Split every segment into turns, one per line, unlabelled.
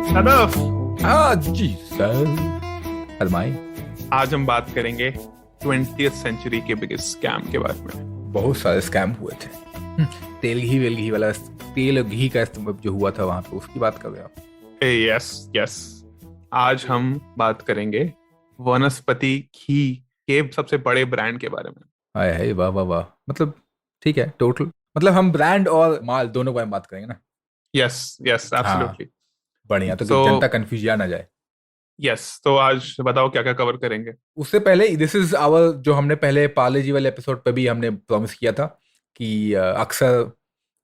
सदफ,
हाँ जी सर, फरमाएं।
आज हम बात करेंगे 20th सेंचुरी के बिगेस्ट स्कैम के बारे में।
बहुत सारे स्कैम हुए थे। तेल घी वेल घी वाला, तेल और घी का इस्तेमाल जो हुआ था वहां पे, उसकी बात कर रहे हो आप?
यस यस, आज हम बात करेंगे वनस्पति घी के सबसे बड़े ब्रांड के बारे में।
हाय हाय, वाह वाह वाह। मतलब ठीक है, टोटल मतलब हम ब्रांड और माल दोनों के बारे में बात करेंगे ना।
यस यस,
हाँ,
एब्सोल्युटली।
बढ़िया। तो
सो
जनता कंफ्यूज ना जाए।
यस, तो आज बताओ क्या क्या कवर करेंगे।
उससे पहले दिस इज आवर, जो हमने पहले पाले जी वाले एपिसोड पे भी हमने प्रॉमिस किया था कि अक्सर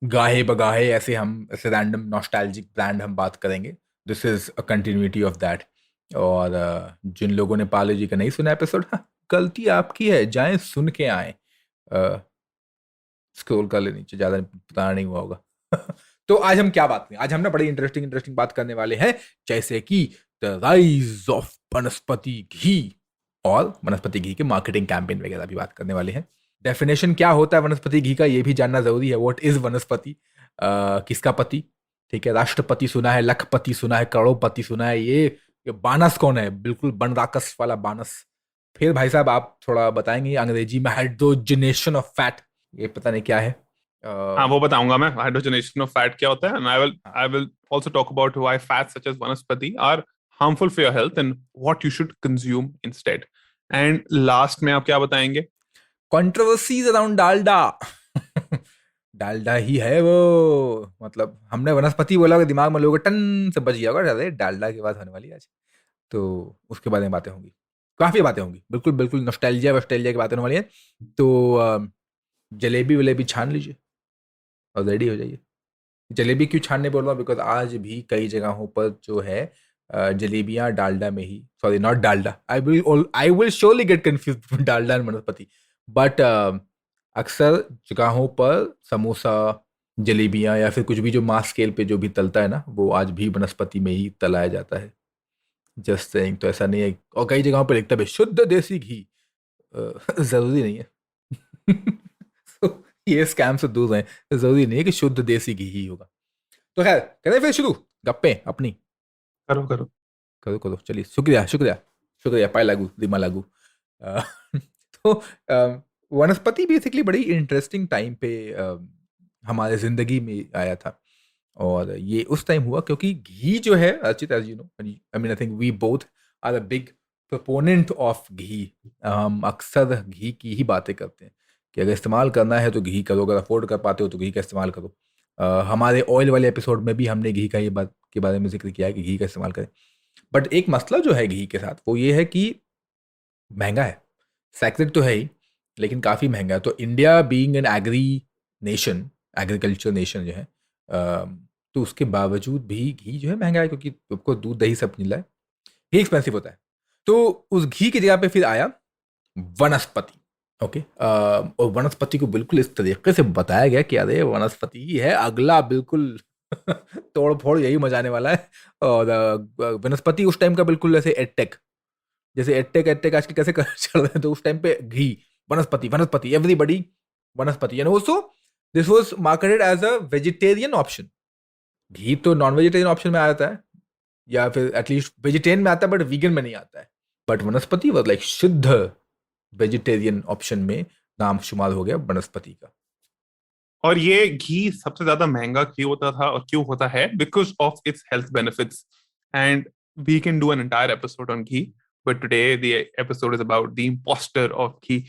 गाहे बगाहे ऐसे रैंडम नॉस्टैल्जिक ब्रांड हम बात करेंगे। This is a continuity of that. और जिन लोगों ने पाले जी का नहीं सुना एपिसोड, हाँ, गलती आपकी है, जाएं सुन के आए। स्क्रॉल कर ले नीचे, ज्यादा पता नहीं हुआ होगा। तो आज हम क्या बात करें? आज हम ना बड़ी इंटरेस्टिंग इंटरेस्टिंग बात करने वाले हैं, जैसे कि द राइज ऑफ वनस्पति घी, और वनस्पति घी के मार्केटिंग कैंपेन वगैरह भी बात करने वाले हैं। डेफिनेशन क्या होता है वनस्पति घी का, ये भी जानना जरूरी है। व्हाट इज वनस्पति? किसका पति? ठीक है, राष्ट्रपति सुना है, लखपति सुना है, करोड़पति सुना है। ये बानस कौन है? बिल्कुल बनराकस वाला बानस। फिर भाई साहब आप थोड़ा बताएंगे अंग्रेजी में हाइड्रोजनेशन ऑफ फैट, ये पता नहीं क्या है।
हाँ, वो बताऊंगा मैं, हाइड्रोजनेशन ऑफ फैट क्या होता है, एंड
हाँ,
I will also talk about why fats such as vanaspati are harmful for your health and what you should consume instead. And last में आप क्या बताएंगे?
Controversies around Dalda. डालडा ही है वो। मतलब हमने वनस्पति बोला कि दिमाग में लोग टन से बच गया होगा, अरे डालडा की बात होने वाली है आज। तो उसके बारे में बातें होंगी, काफी बातें होंगी। बिल्कुल बिल्कुल नॉस्टैल्जिया वॉस्टैल्जिया की बातें होने वाली है। तो जलेबी वलेबी छान लीजिए और रेडी हो जाइए। जलेबी क्यों छानने बोल रहा हूँ? बिकॉज आज भी कई जगहों पर जो है जलेबियां डालडा में ही, sorry not Dalda, I will surely get confuse Dalda and vanaspati. But अक्सर जगहों पर समोसा, जलेबियां या फिर कुछ भी जो मास स्केल पे जो भी तलता है ना, वो आज भी वनस्पति में ही तलाया जाता है। Just saying. तो ऐसा नहीं है, और कई जगहों पर लिखता है शुद्ध देसी घी। जरूरी नहीं है। So, ये स्कैम से दूर रहें। जरूरी नहीं है कि शुद्ध देसी घी ही होगा। तो खैर, करें फिर शुरू गप्पे अपनी।
करो करो।
करो करो, चलिए। शुक्रिया शुक्रिया शुक्रिया, पाए लागू दिमा लागू। अ, तो वनस्पति बेसिकली बड़ी इंटरेस्टिंग टाइम पे हमारे जिंदगी में आया था। और ये उस टाइम हुआ क्योंकि घी जो है, Archit, as you know, I mean I think we both are a big proponent of ghee. हम अक्सर घी की ही बातें करते हैं कि अगर इस्तेमाल करना है तो घी करो, अगर अफोर्ड कर पाते हो तो घी का इस्तेमाल करो। हमारे ऑयल वाले एपिसोड में भी हमने घी का ये बात के बारे में जिक्र किया है कि घी का इस्तेमाल करें। बट एक मसला जो है घी के साथ, वो ये है कि महंगा है। सैक्रेड तो है ही, लेकिन काफ़ी महंगा है। तो India being an agri nation, agriculture nation जो है, तो उसके बावजूद भी घी जो है महंगा है, क्योंकि आपको दूध दही सब मिल रहा है, घी एक्सपेंसिव होता है। तो उस घी की जगह पे फिर आया वनस्पति। ओके, और वनस्पति को बिल्कुल इस तरीके से बताया गया कि अरे वनस्पति ही है अगला, बिल्कुल तोड़ फोड़ यही मचाने वाला है। और वनस्पति उस टाइम का बिल्कुल जैसे एडटेक, जैसे एडटेक एडटेक आजकल कैसे चल रहे हैं, तो उस टाइम पे घी, वनस्पति vanaspati, everybody vanaspati. And also this was marketed as a vegetarian option. घी तो नॉन वेजिटेरियन ऑप्शन में आ जाता है, या फिर एटलीस्ट वेजिटेरियन में आता है, बट वीगन में नहीं आता है। बट वनस्पति वाज लाइक शुद्ध वेजिटेरियन ऑप्शन में नाम शुमार हो गया वनस्पति का।
और ये घी सबसे ज्यादा महंगा क्यों होता था और क्यों होता है? Because of its health benefits. And we can do an entire episode on ghee, but today the episode is about the impostor of ghee.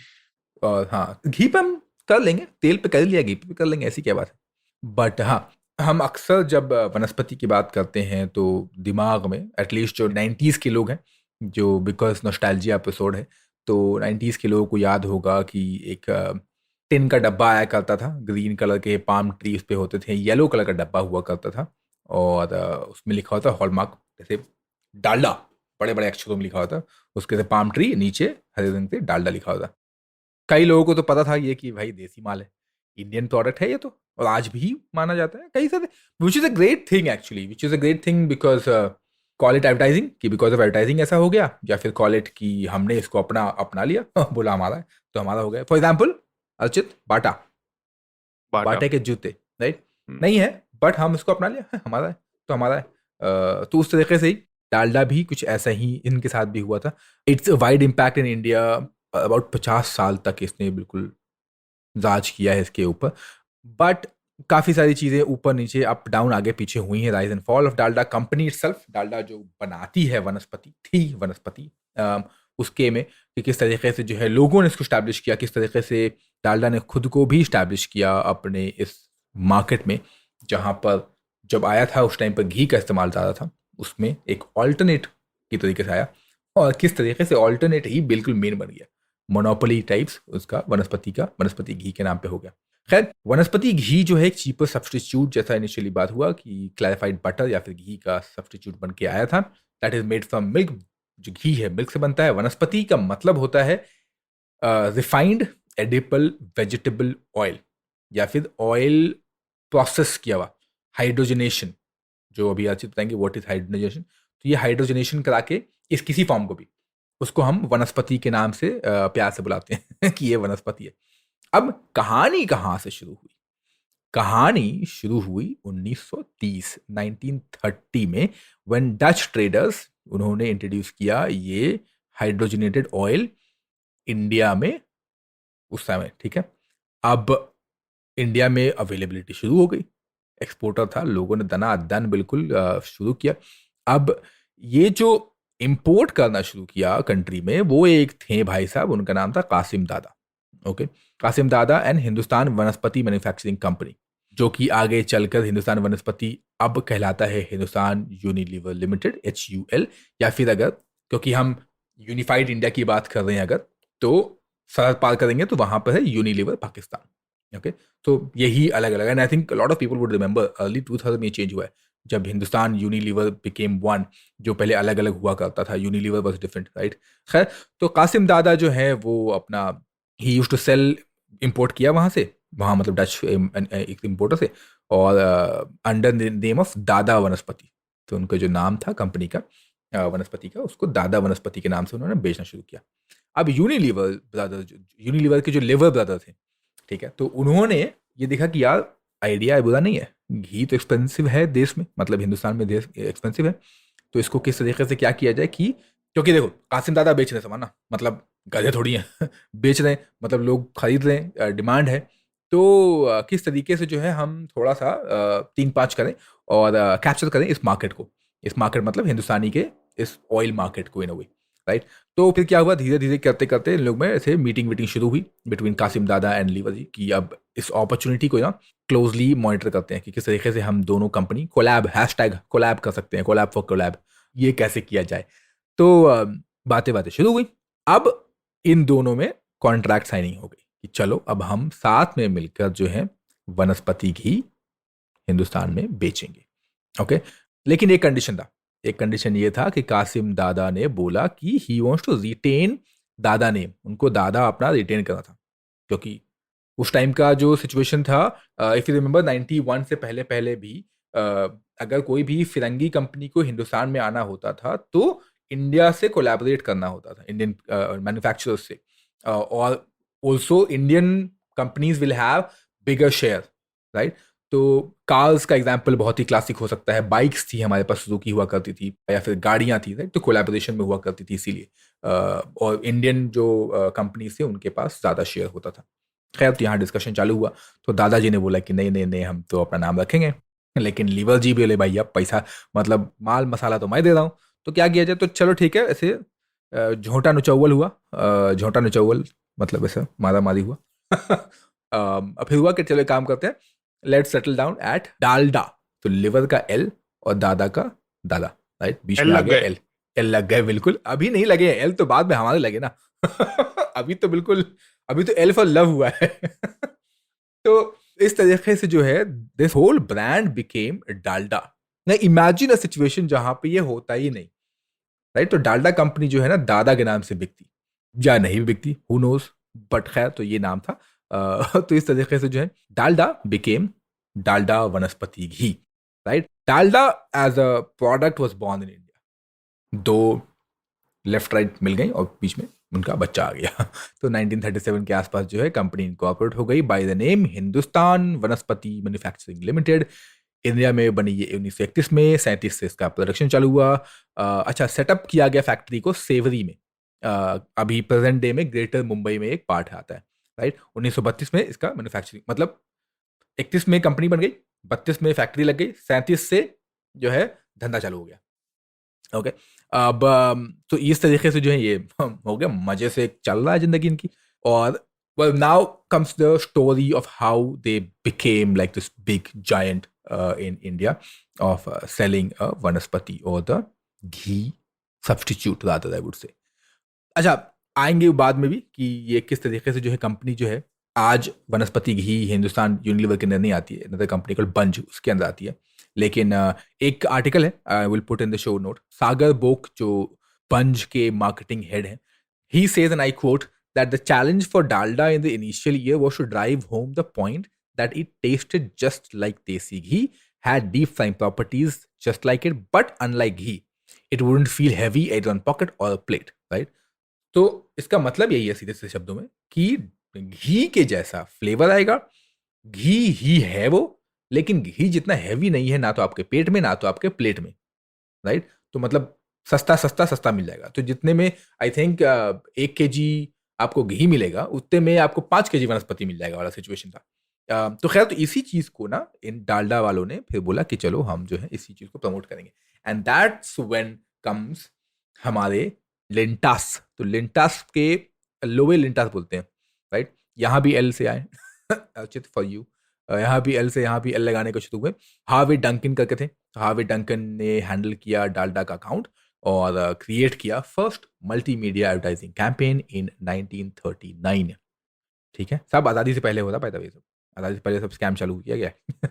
और हाँ, घी पे हम कर लेंगे, तेल पे कर लिया, घी पे भी कर लेंगे, ऐसी क्या बात है। बट हाँ, हम अक्सर जब वनस्पति की बात करते हैं तो दिमाग में एटलीस्ट जो 90s के लोग हैं, जो बिकॉज नॉस्टैल्जिया एपिसोड है, तो 90s के लोगों को याद होगा कि एक टिन का डब्बा आया करता था, ग्रीन कलर के पाम ट्री उस पे होते थे, येलो कलर का डब्बा हुआ करता था, और उसमें लिखा होता हॉलमार्क, जैसे डालडा, बड़े बड़े अक्षरों में लिखा होता, उसके से पाम ट्री, नीचे हरे रंग से डालडा लिखा होता। कई लोगों को तो पता था ये कि भाई देसी माल है, इंडियन प्रोडक्ट है ये तो, और आज भी माना जाता है कई सारे, which is a great thing actually, which is a great thing because call it advertising, कि बिकॉज ऑफ एडवर्टाइजिंग ऐसा हो गया, या फिर कॉल इट कि हमने इसको अपना लिया, बोला हमारा है तो हमारा हो गया। फॉर एग्जाम्पल अर्चित, बाटा,
बाटा।
बाटा के जूते, राइट? नहीं है, बट हम इसको अपना लिया, हमारा है तो हमारा है। तो उस तरीके से ही डालडा भी कुछ ऐसा ही इनके साथ भी हुआ था। It's a wide impact in India, about 50 साल तक इसने बिल्कुल राज किया है इसके ऊपर। बट काफ़ी सारी चीज़ें ऊपर नीचे अप डाउन आगे पीछे हुई हैं। Rise and fall of Dalda company itself, Dalda जो बनाती है वनस्पति थी, वनस्पति उसके में कि किस तरीके से जो है लोगों ने इसको स्टैब्लिश किया, किस तरीके से डालडा ने खुद को भी स्टैब्लिश किया अपने इस मार्केट में, जहाँ पर जब आया था उस टाइम पर घी का इस्तेमाल ज़्यादा था, उसमें एक ऑल्टरनेट की तरीके से आया, और किस तरीके से ऑल्टरनेट ही बिल्कुल मेन बन गया। मोनोपोली टाइप्स उसका वनस्पति घी के नाम पे हो गया। खैर, वनस्पति घी जो है एक चीपर सब्सटीट्यूट, जैसा इनिशियली बात हुआ कि क्लैरिफाइड बटर या फिर घी का सब्सटीट्यूट बन के आया था। That is made from milk. जो घी है मिल्क से बनता है। वनस्पति का मतलब होता है रिफाइंड एडिबल वेजिटेबल ऑयल, या फिर ऑयल प्रोसेस किया हुआ। हाइड्रोजनेशन, जो अभी आज बताएंगे व्हाट इज हाइड्रोजनेशन। तो ये हाइड्रोजनेशन करा के इस किसी फॉर्म को भी, उसको हम वनस्पति के नाम से प्यार से बुलाते हैं कि ये वनस्पति है। अब कहानी कहाँ से शुरू हुई? कहानी शुरू हुई 1930 1930 में, व्हेन डच ट्रेडर्स उन्होंने इंट्रोड्यूस किया ये हाइड्रोजनेटेड ऑयल इंडिया में उस समय। ठीक है, अब इंडिया में अवेलेबिलिटी शुरू हो गई, एक्सपोर्टर था, लोगों ने दनादन बिल्कुल शुरू किया। अब ये जो इंपोर्ट करना शुरू किया कंट्री में, वो एक थे भाई साहब, उनका नाम था कासिम दादा। ओके, कासिम दादा एंड हिंदुस्तान वनस्पति मैन्युफैक्चरिंग कंपनी, जो कि आगे चलकर हिंदुस्तान वनस्पति अब कहलाता है हिंदुस्तान यूनिलीवर लिमिटेड, HUL। या फिर अगर, क्योंकि हम यूनिफाइड इंडिया की बात कर रहे हैं अगर, तो सरहद पार करेंगे तो वहां पर है यूनिलीवर पाकिस्तान। ओके, तो यही अलग अलग, and I think lot of people would remember early 2000 में चेंज हुआ है, जब हिंदुस्तान यूनिलीवर बिकेम वन। जो पहले अलग अलग हुआ करता था, यूनिलीवर वाज डिफरेंट, राइट। खैर, तो कासिम दादा जो है वो अपना ही यूज्ड टू सेल, इंपोर्ट किया वहाँ से, वहाँ मतलब डच एक इम्पोर्टर से, और अंडर नेम ऑफ दादा वनस्पति। तो उनका जो नाम था कंपनी का वनस्पति का, उसको दादा वनस्पति के नाम से उन्होंने बेचना शुरू किया। अब यूनिलीवर ब्रदर, यूनिलीवर के जो लिवर ब्रदर थे, ठीक है, तो उन्होंने ये देखा कि यार आइडिया बुरा नहीं है, घी तो एक्सपेंसिव है देश में, मतलब हिंदुस्तान में देश एक्सपेंसिव है, तो इसको किस तरीके से क्या किया जाए कि, क्योंकि देखो कासिम दादा बेच रहे सामान ना, मतलब गधे थोड़ी हैं बेच रहे हैं, मतलब लोग खरीद रहे हैं, डिमांड है, तो किस तरीके से जो है हम थोड़ा सा 3-5 करें और कैप्चर करें इस मार्केट को। इस मार्केट मतलब हिंदुस्तानी के इस ऑयल मार्केट को, इन अ वे, राइट। तो फिर क्या हुआ, धीरे धीरे करते करते इन लोग में ऐसे मीटिंग शुरू हुई बिटवीन कासिम दादा एंड लीवर जी, कि अब इस अपॉर्चुनिटी को ना क्लोजली मॉनिटर करते हैं कि किस तरीके से हम दोनों कंपनी कोलैब, हैशटैग कोलैब कर सकते हैं, कोलैब फॉर कोलैब, ये कैसे किया जाए। तो बातें बातें शुरू हुई। अब इन दोनों में कॉन्ट्रैक्ट साइनिंग हो गई कि चलो अब हम साथ में मिलकर जो है वनस्पति घी हिंदुस्तान में बेचेंगे। ओके, लेकिन एक कंडीशन था। एक कंडीशन ये था कि कासिम दादा ने बोला कि ही वांट्स टू रिटेन दादा नेम, उनको दादा अपना रिटेन करना था, क्योंकि उस टाइम का जो सिचुएशन था, इफ यू रिमेंबर 91 से पहले पहले भी अगर कोई भी फिरंगी कंपनी को हिंदुस्तान में आना होता था तो इंडिया से कोलैबोरेट करना होता था, इंडियन मैन्युफैक्चरर्स से, और also Indian companies will have bigger share, right. तो कार्स का एग्जाम्पल बहुत ही क्लासिक हो सकता है, बाइक्स थी हमारे पास सुजुकी हुआ करती थी, या फिर गाड़ियाँ थी, राइट, तो कोलैबोरेशन में हुआ करती थी इसीलिए, और इंडियन जो कंपनीज थे उनके पास ज़्यादा शेयर होता था। खैर, तो यहाँ डिस्कशन चालू हुआ, तो दादाजी ने बोला कि नहीं नहीं नहीं, हम तो अपना नाम रखेंगे। लेकिन लीवर जी बोले भाई अब पैसा, मतलब माल मसाला तो मैं दे रहा हूँ, तो क्या किया जाए, तो चलो ठीक है, ऐसे झोंटा नुचौवल हुआ, झोंटा नुचौवल मतलब ऐसा मारा मारी हुआ अब फिर हुआ कि चलो एक काम करते हैं, let settle down at Dalda. तो लिवर का एल और दादा का दादा, राइट, बीच
एल
में आ
लग
गया
गए।
एल। एल लग गए, बिल्कुल। अभी नहीं लगे, एल तो बाद में हमारे लगे ना अभी तो बिल्कुल, अभी तो एल फॉर लव हुआ है तो इस तरीके से जो है this whole brand became Dalda. ना इमेजिन अ सिचुएशन जहां पे ये होता ही नहीं, राइट। तो डालडा कंपनी जो है ना दादा के नाम से बिकती या नहीं भी बिकती, हु नोज, बट खैर तो ये नाम था। तो इस तरीके से जो है Dalda became Dalda vanaspati ghee, right. Dalda as a product was born in India, दो लेफ्ट राइट मिल गई और बीच में उनका बच्चा आ गया तो 1937 के आसपास जो है कंपनी इनकॉर्पोरेट हो गई बाय द नेम हिंदुस्तान वनस्पति मैन्युफैक्चरिंग लिमिटेड। इंडिया में बनी ये 1931 में, 37 से इसका प्रोडक्शन चालू हुआ। अच्छा, सेटअप किया गया फैक्ट्री को सेवरी में। अभी प्रेजेंट डे में ग्रेटर मुंबई में एक पार्ट आता है, राइट। 1932 में इसका मैन्युफैक्चरिंग, मतलब 31 में कंपनी बन गई, 32 में फैक्ट्री लग गई, 37 से जो है धंधा चालू हो गया। ओके, अब तो इस तरीके से जो है ये हो गया, मजे से चल रहा है जिंदगी इनकी। और well, now comes the story of how they became like this big giant in India of selling vanaspati or the ghee substitute rather, I would say. अच्छा, आएंगे बाद में भी कि ये किस तरीके से जो है कंपनी जो है आज वनस्पति घी हिंदुस्तान यूनिलीवर के अंदर नहीं आती है, अनदर कंपनी कॉल्ड बंज उसके अंदर आती है। लेकिन एक आर्टिकल है, I will put in the show note, Sagar बोक जो बंज के मार्केटिंग हेड है, he says and I quote that the challenge for Dalda in the initial year was to drive home the point that it tasted just like Desi ghee, had deep frying properties just like it, but unlike ghee, it wouldn't feel heavy either on pocket or a plate, right? तो इसका मतलब यही है सीधे से शब्दों में कि घी के जैसा फ्लेवर आएगा, घी ही है वो, लेकिन घी जितना हैवी नहीं है, ना तो आपके पेट में ना तो आपके प्लेट में, राइट। तो मतलब सस्ता सस्ता सस्ता मिल जाएगा। तो जितने में आई थिंक 1 kg आपको घी मिलेगा, उतने में आपको 5 kg वनस्पति मिल जाएगा वाला सिचुएशन था। तो खैर, तो इसी चीज को ना इन डालडा वालों ने फिर बोला कि चलो हम जो है इसी चीज को प्रमोट करेंगे, एंड दैट्स व्हेन कम्स हमारे लिंटास। तो लिंटास के लोवे लिंटास बोलते हैं, राइट। यहाँ भी एल से आए उचित फॉर यू, यहाँ भी एल से, यहाँ भी एल लगाने को शुरू हुए। हार्वे डंकन करके थे, हार्वे डंकन ने हैंडल किया डालडा का अकाउंट और क्रिएट किया first multimedia advertising campaign in 1939। ठीक है, सब आज़ादी से पहले होता, बाय द वे, सब आज़ादी से पहले सब स्कैम चालू किया गया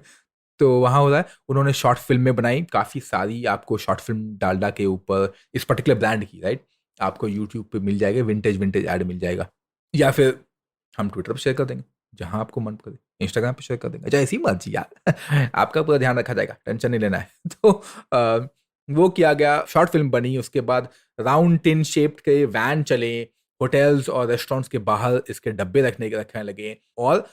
तो वहाँ होता है, उन्होंने शॉर्ट फिल्में बनाई काफ़ी सारी, आपको शॉर्ट फिल्म डालडा के ऊपर इस पर्टिकुलर ब्रांड की, राइट, आपको यूट्यूब पे मिल जाएगा, विंटेज विंटेज ऐड मिल जाएगा, या फिर हम ट्विटर पर शेयर कर देंगे जहाँ आपको मन करे, इंस्टाग्राम पे शेयर कर देंगे, जैसी मर्जी यार आपका पूरा ध्यान रखा जाएगा, टेंशन नहीं लेना है तो वो किया गया, शॉर्ट फिल्म बनी। उसके बाद राउंड टिन शेप्ड के वैन चले, होटल्स और रेस्टोरेंट्स के बाहर इसके डब्बे रखने लगे, और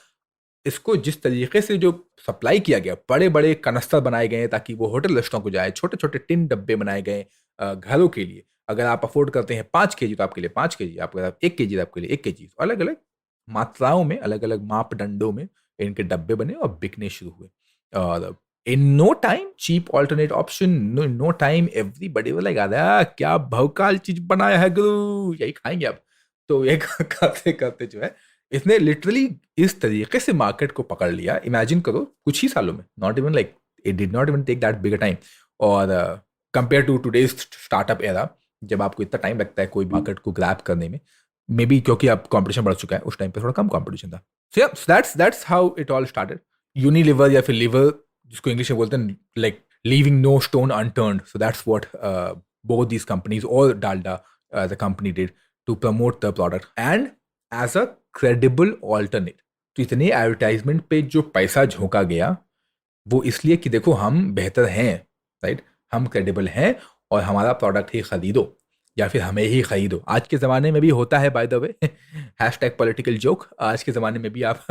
इसको जिस तरीके से जो सप्लाई किया गया, बड़े बड़े कनस्तर बनाए गए ताकि वो होटल रेस्टोरेंट को जाए, छोटे छोटे टिन डब्बे बनाए गए घरों के लिए। अगर आप अफोर्ड करते हैं 5 kg तो आपके लिए 5 kg, आपके 1 kg तो आपके लिए 1 kg, अलग अलग मात्राओं में, अलग अलग मापदंडों में इनके डब्बे बने और बिकने शुरू हुए। और in no time cheap alternate option, no time everybody was like, अरे क्या भौकाल चीज बनाया है गुरु, यही खाएंगे अब। तो ये करते करते जो है इसने लिटरली इस तरीके से मार्केट को पकड़ लिया, इमेजिन करो कुछ ही सालों में, not even like it did not even take that big time. और compare to today's startup era, जब आपको इतना टाइम लगता है कोई मार्केट को ग्रैब करने में, मे बी क्योंकि अब कंपटीशन बढ़ चुका है, उस टाइम पे थोड़ा कम कंपटीशन था। So that's how it all started. Unilever या फिर लिवर, जिसको इंग्लिश में बोलते हैं, like leaving no stone unturned, so that's what both these companies और Dalda the company did to promote the product and as a credible alternate. तो इतने advertisement पे जो पैसा झोंका गया वो इसलिए कि देखो हम बेहतर हैं, राइट, हम क्रेडिबल हैं और हमारा प्रोडक्ट ही खरीदो या फिर हमें ही खरीदो। आज के ज़माने में भी होता है, bye the way, hashtag political joke, आज के ज़माने में भी आप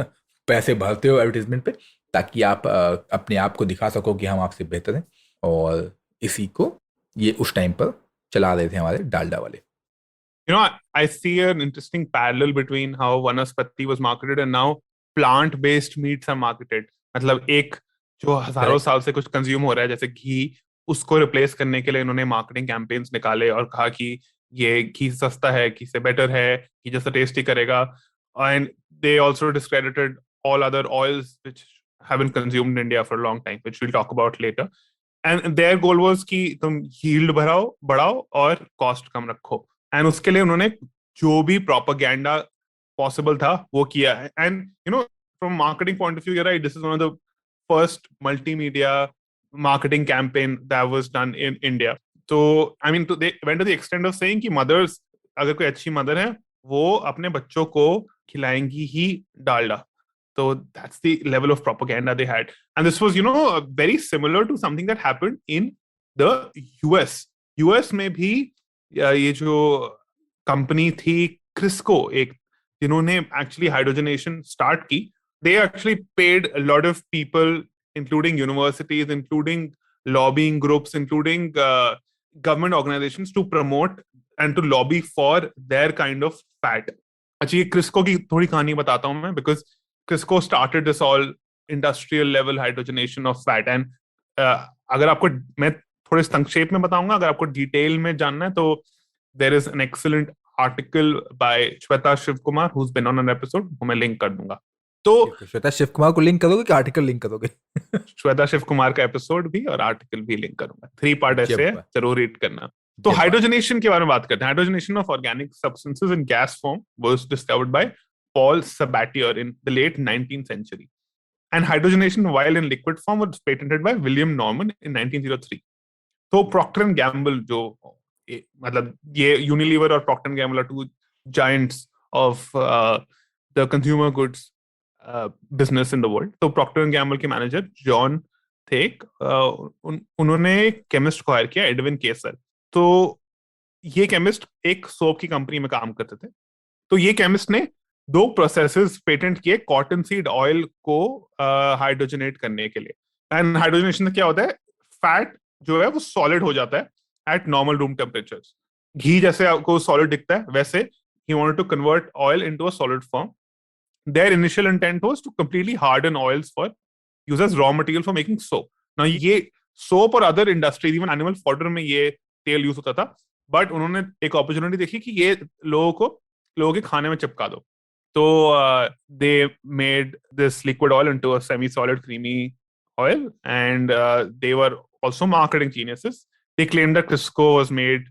पैसे भरते हो एडवर्टीजमेंट पे ताकि आप अपने आप को दिखा सको कि हम आपसे बेहतर हैं, और इसी को ये उस टाइम पर चला रहे थे हमारे डालडा वाले।
You know, I see an interesting parallel between how Vanaspati was marketed and now plant-based meats are marketed. मतलब एक जो हजारों साल से कुछ कंज्यूम हो रहा है जैसे घी, उसको रिप्लेस करने के लिए इन्होंने मार्केटिंग कैंपेन्स निकाले और कहा कि ये घी सस्ता है, घी से बेटर है, घी जैसा टेस्टी करेगा। And they also discredited all other oils which have been consumed in India for a long time, which we'll talk about later. And their goal was कि तुम yield बढ़ाओ और cost कम रखो। एंड उसके लिए उन्होंने जो भी प्रोपेगेंडा पॉसिबल था वो किया है। And you know, from marketing point of view, right, this is one of the first multimedia marketing campaign that was done in India. तो I mean, they went to the extent of saying कि mothers, अगर कोई अच्छी mother है, वो अपने बच्चों को खिलाएंगी ही Dalda. So that's the level of propaganda they had. And this was, you know, very similar to something that happened in the US. US में भी ये जो कंपनी थी क्रिस्को, एक जिन्होंने एक्चुअली हाइड्रोजनेशन स्टार्ट की, they actually paid a lot of people including universities, including lobbying groups, including government organizations to promote and to lobby for their kind of fat. अच्छा, ये क्रिस्को की थोड़ी कहानी बताता हूँ मैं, because Crisco started this all industrial level hydrogenation of fat. And अगर आपको मैं थोड़े संक्षेप में बताऊंगा, अगर आपको डिटेल में जानना है तो there is an excellent article by Shweta Shivkumar who's been on an episode, वो मैं लिंक कर दूंगा. तो
श्वेता शिव कुमार को लिंक करोगे कि आर्टिकल लिंक करोगे?
श्वेता शिव कुमार का एपिसोड भी और आर्टिकल भी लिंक करूंगा. 3 पार्ट ऐसे है, जरूर रीड करना. तो हाइड्रोजनेशन के बारे में बात करते हैं. Hydrogenation of organic substances in gas form was discovered by Paul Sabatier in the late 19th century. And hydrogenation while in liquid form was patented by William Norman in 1903. तो Procter and Gamble जो मतलब ये Unilever और Procter and Gamble are two giants of the consumer goods business in the world. तो Procter and Gamble के manager John थे, उन्होंने chemist को हायर किया, एडविन केसर. तो ये केमिस्ट एक सोप की कंपनी में काम करते थे. तो ये केमिस्ट ने 2 प्रोसेसेस पेटेंट किए कॉटन सीड ऑयल को हाइड्रोजनेट करने के लिए. एंड हाइड्रोजनेशन क्या होता है, फैट जो है वो सॉलिड हो जाता है एट नॉर्मल रूम टेम्परेचर्स. घी जैसे आपको सॉलिड दिखता है, वैसे ही wanted to convert oil into a solid form. Their initial intent was to completely harden oils for use as raw material for making soap. Now ये सोप और other industries, even animal fodder में ये तेल use होता था, but उन्होंने एक opportunity देखी कि ये लोगों के खाने में चिपका दो. So they made this liquid oil into a semi-solid, creamy oil, and they were also marketing geniuses. They claimed that Crisco was made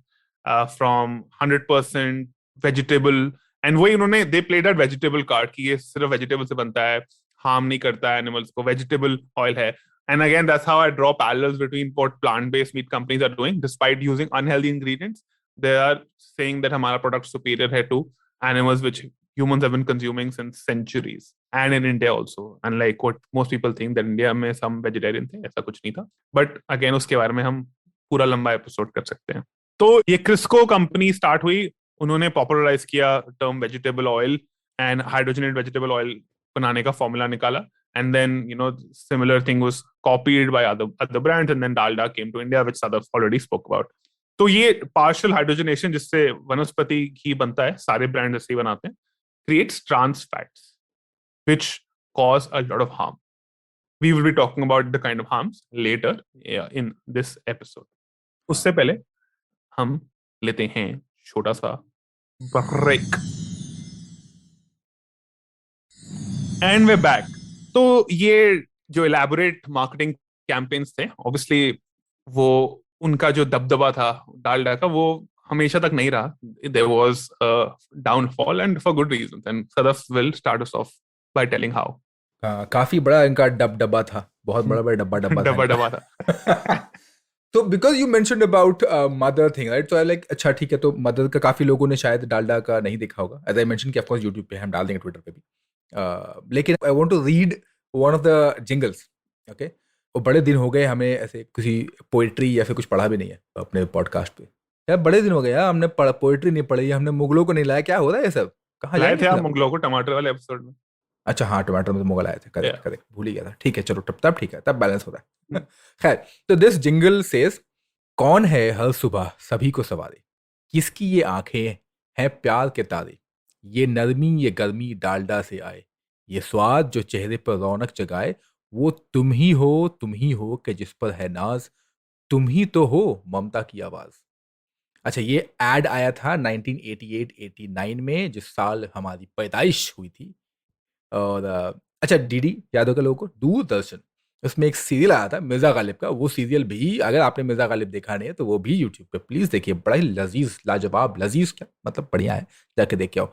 from 100% vegetable, and वही उन्होंने they played that vegetable card कि ये सिर्फ vegetable से बनता है, harm नहीं करता है animals को, vegetable oil है. And again, that's how I draw parallels between what plant-based meat companies are doing. Despite using unhealthy ingredients, they are saying that हमारा product superior है to animals which humans have been consuming since centuries, and in India also. Unlike what most people think that India में some vegetarian थे, ऐसा कुछ नहीं था. But again उसके बारे में हम पूरा लंबा एपिसोड कर सकते हैं. तो ये क्रिस्को कंपनी स्टार्ट हुई, उन्होंने पॉपुलराइज किया term vegetable oil and हाइड्रोजनेट vegetable oil बनाने का फॉर्मूला निकाला. And then, similar thing was copied by other brands, and then Dalda came to India, which Sadaf already spoke about. तो ये partial hydrogenation जिससे वनस्पति घी बनता है, सारे ब्रांड ऐसे ही बनाते हैं, creates trans fats, which cause a lot of harm. We will be talking about the kind of harms later in this episode. उससे पहले हम लेते हैं छोटा सा ब्रेक. And we're back. तो ये जो elaborate marketing campaigns थे, obviously वो उनका जो दबदबा था डालडा का, वो हमेशा तक नहीं रहा. There was a downfall, and for good reasons. And Sadaf will start us off by telling how.
काफी बड़ा इनका डबडबा था, बहुत बड़ा डब्बा था. तो because you mentioned about mother thing, right? So I like, अच्छा ठीक है, तो मदर का काफी लोगों ने शायद डालडा का नहीं देखा होगा. As I mentioned कि of course YouTube पे हम डाल देंगे, ट्विटर पे भी. लेकिन I want to read one of the jingles, okay? और बड़े दिन हो गए हमें ऐसे किसी पोइट्री या फिर कुछ पढ़ा भी नहीं है अपने पॉडकास्ट पे. यार बड़े दिन हो गए यार, हमने पोइट्री नहीं पढ़ी, हमने मुगलों को नहीं लाया. क्या हो रहा है ये सब? कहाँ
लाए थे आप मुगलों को टमाटर वाले एपिसोड में?
अच्छा हाँ, टमाटर में तो मुगल आए थे, करेक्ट, भूल ही गया था. ठीक है, चलो तब ठीक है, तब बैलेंस होता है. खैर, तो दिस जिंगल सेज, कौन है हर सुबह सभी को सवारे, किसकी ये आंखें हैं प्यार के तारे, ये नरमी ये गर्मी डालडा से आए, ये स्वाद जो चेहरे पर रौनक जगाए, वो तुम ही हो कि जिस पर है नाज, तुम ही तो हो ममता की आवाज. अच्छा, ये एड आया था 1988-89 में, जिस साल हमारी पैदाइश हुई थी. और अच्छा, डीडी याद होगा लोगों को, दूरदर्शन, उसमें एक सीरियल आया था मिर्जा गालिब का. वो सीरियल भी, अगर आपने मिर्जा गालिब देखा नहीं है तो वो भी यूट्यूब पे प्लीज देखिए, बड़ा ही लजीज, लाजवाब, लजीज क्या मतलब बढ़िया है, जाके देख के आओ.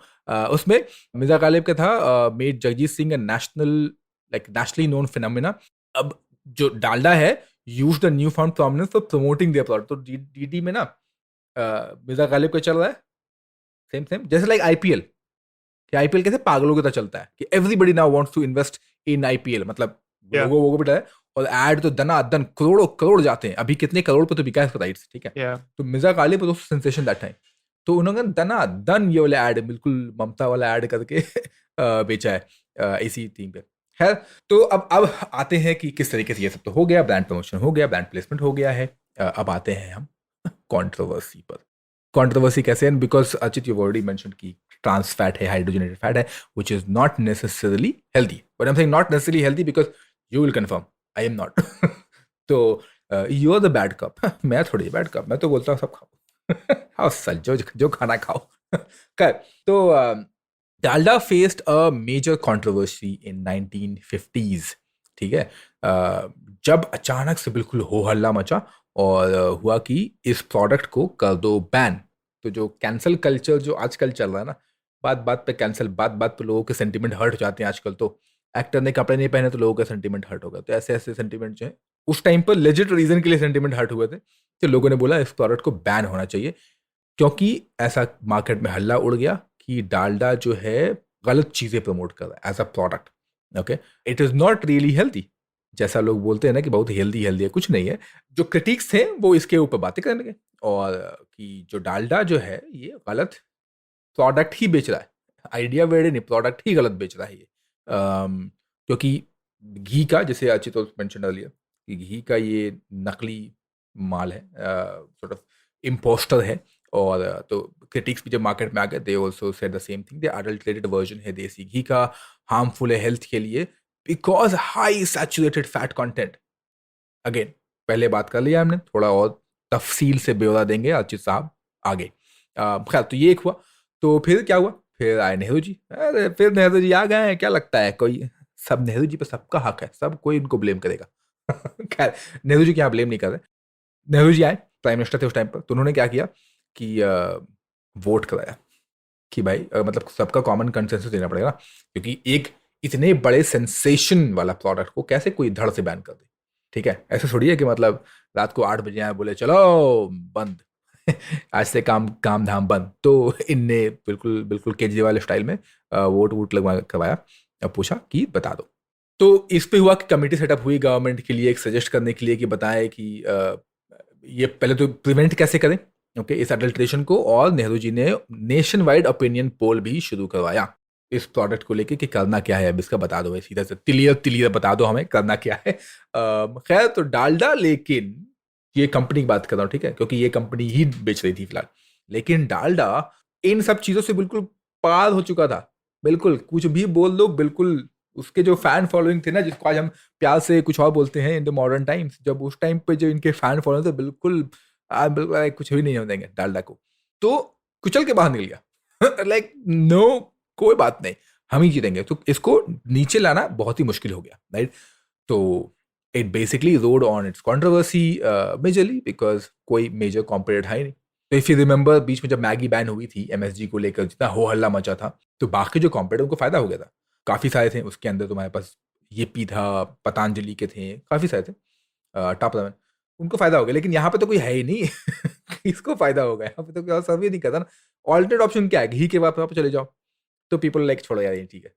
उसमें मिर्जा गालिब का था, made Jagjit Singh nationally known phenomena. अब जो डालडा है use the new found prominence for promoting their product. तो डीडी में ना मिर्जा गालिब का चल रहा है सेम जैसे लाइक आईपीएल. कि आईपीएल कैसे पागलों की तरह चलता है कि everybody now wants to invest in IPL, मतलब लोगों भी है, और ऐड तो दनादन करोड़ जाते हैं. अभी कितने करोड़ पे तो बिका है राइट्स, ठीक है. तो मिर्जा गालिब तो सेंसेशन दैट टाइम, तो उन्होंने दनादन ये वाला ऐड, बिल्कुल ममता वाला ऐड करके बेचा है इसी थीम पे. खैर, तो अब आते हैं कि किस तरीके से ये सब तो हो गया, ब्रांड प्रमोशन हो गया, ब्रांड प्लेसमेंट हो गया है। अब आते हैं हम कंट्रोवर्सी पर। कंट्रोवर्सी कैसे है? Because Achit you already mention कि ट्रांस फैट है, हाइड्रोजनेटेड फैट है, which is not necessarily healthy, but I am saying not necessarily healthy because you will confirm I am not. तो you are the bad cop. मैं थोड़ी bad cop, मैं तो बोलता हूँ सब खाओ। खाओ सर, जो जो खाना खाओ। खैर, तो Dalda faced a major controversy in 1950s। ठीक है, जब अचानक से बिल्कुल हो हल्ला मचा और हुआ कि इस प्रोडक्ट को कर दो बैन। तो जो कैंसल कल्चर जो आजकल चल रहा है ना, बात बात पे कैंसल, बात बात पे लोगों के सेंटीमेंट हर्ट हो जाते हैं आजकल। तो एक्टर ने कपड़े नहीं पहने तो लोगों का सेंटीमेंट हर्ट हो गया। तो ऐसे ऐसे सेंटीमेंट जो है, उस टाइम पर लेजिट रीजन के लिए सेंटीमेंट हर्ट हुए थे। तो लोगों ने बोला इस प्रोडक्ट को बैन होना चाहिए, क्योंकि ऐसा मार्केट में हल्ला उड़ गया कि डालडा जो है गलत चीजें प्रमोट कर रहा है as a product. Okay, it is not really healthy. जैसा लोग बोलते हैं ना कि बहुत हेल्दी हेल्दी है, कुछ नहीं है। जो क्रिटिक्स थे वो इसके ऊपर बातें करने लगे, और कि जो डालडा जो है ये गलत प्रोडक्ट ही बेच रहा है, आइडिया वेड नहीं, प्रोडक्ट ही गलत बेच रहा है ये। क्योंकि घी का, जैसे अचित मेंशन अर्लियर, कि घी का ये नकली माल है, सॉर्ट ऑफ इम्पोस्टर है। और तो क्रिटिक्स भी जब मार्केट में आ गए, they also said the same thing, they adulterated version है देसी घी का, हार्मफुल है हेल्थ के लिए because high saturated fat content. Again, पहले बात कर लिया हमने, थोड़ा और तफसील से ब्यौरा देंगे अचित साहब आगे। खैर, तो ये एक हुआ। तो फिर क्या हुआ? फिर आए नेहरू जी। अरे फिर नेहरू जी आ गए हैं, क्या लगता है कोई सब नेहरू जी पे सबका हक है, सब कोई इनको ब्लेम करेगा। खैर, नेहरू जी क्या ब्लेम नहीं कर रहे। नेहरू जी आए, प्राइम मिनिस्टर थे उस टाइम पर, तो उन्होंने क्या किया कि वोट कराया कि भाई मतलब सबका कॉमन कंसेंसस देना पड़ेगा ना, क्योंकि एक इतने बड़े सेंसेशन वाला प्रोडक्ट को कैसे कोई धड़ से बैन कर दे। ठीक है, ऐसे थोड़ी है कि मतलब रात को 8 बजे आए बोले चलो बंद। आज से काम काम धाम बंद। तो इनने बिल्कुल बिल्कुल केजरीवाल स्टाइल में वोट वोट लगवा करवाया, अब पूछा कि बता दो। तो इस पे हुआ कि कमेटी सेटअप हुई गवर्नमेंट के लिए, एक सजेस्ट करने के लिए कि बताएं कि ये पहले तो प्रिवेंट कैसे करें, ओके, इस अडल्ट्रेशन को। और नेहरू जी ने नेशन वाइड ओपिनियन पोल भी शुरू करवाया इस प्रोडक्ट को लेके कि करना क्या है, अब इसका बता दो भाई, सीधा से तिलियर तिलियर बता दो हमें करना क्या है। खैर, तो डालडा, लेकिन ये कंपनी की बात कर रहा हूँ, ठीक है, क्योंकि ये कंपनी ही बेच रही थी फिलहाल। लेकिन डालडा इन सब चीजों से बिल्कुल पार हो चुका था। बिल्कुल कुछ भी बोल दो, बिल्कुल उसके जो फैन फॉलोइंग थे ना, जिसको आज हम प्यार से कुछ और बोलते हैं इन द मॉडर्न टाइम्स, जब उस टाइम पे जो इनके फैन फॉलोइंग थे, बिल्कुल बिल्कुल कुछ भी नहीं होने देंगे डालडा को। तो कुचल के बाहर निकल गया। लाइक नो, कोई बात नहीं, हम ही जीतेंगे। तो इसको नीचे लाना बहुत ही मुश्किल हो गया, राइट। तो it basically road on it's controversy majorly because कोई मेजर कॉम्पिटिटर है ही नहीं। तो इफ यू रिमेंबर, बीच में जब मैगी बैन हुई थी, एमएसजी को लेकर जितना हो हल्ला मचा था, तो बाकी जो कॉम्पिटिटर उनको फायदा हो गया था। काफ़ी सारे थे उसके अंदर, तुम्हारे पास ये था, पतंजलि के थे, काफ़ी सारे थे, टॉप 11, उनको फायदा हो गया। लेकिन यहाँ पे तो कोई है ही नहीं। किसको फायदा होगा यहाँ पे? तो कोई सर्वे नहीं करता ना। ऑल्टरनेट ऑप्शन क्या है? घी के बाद आप चले जाओ। तो पीपल लाइक छोड़ो यार, ये ठीक है।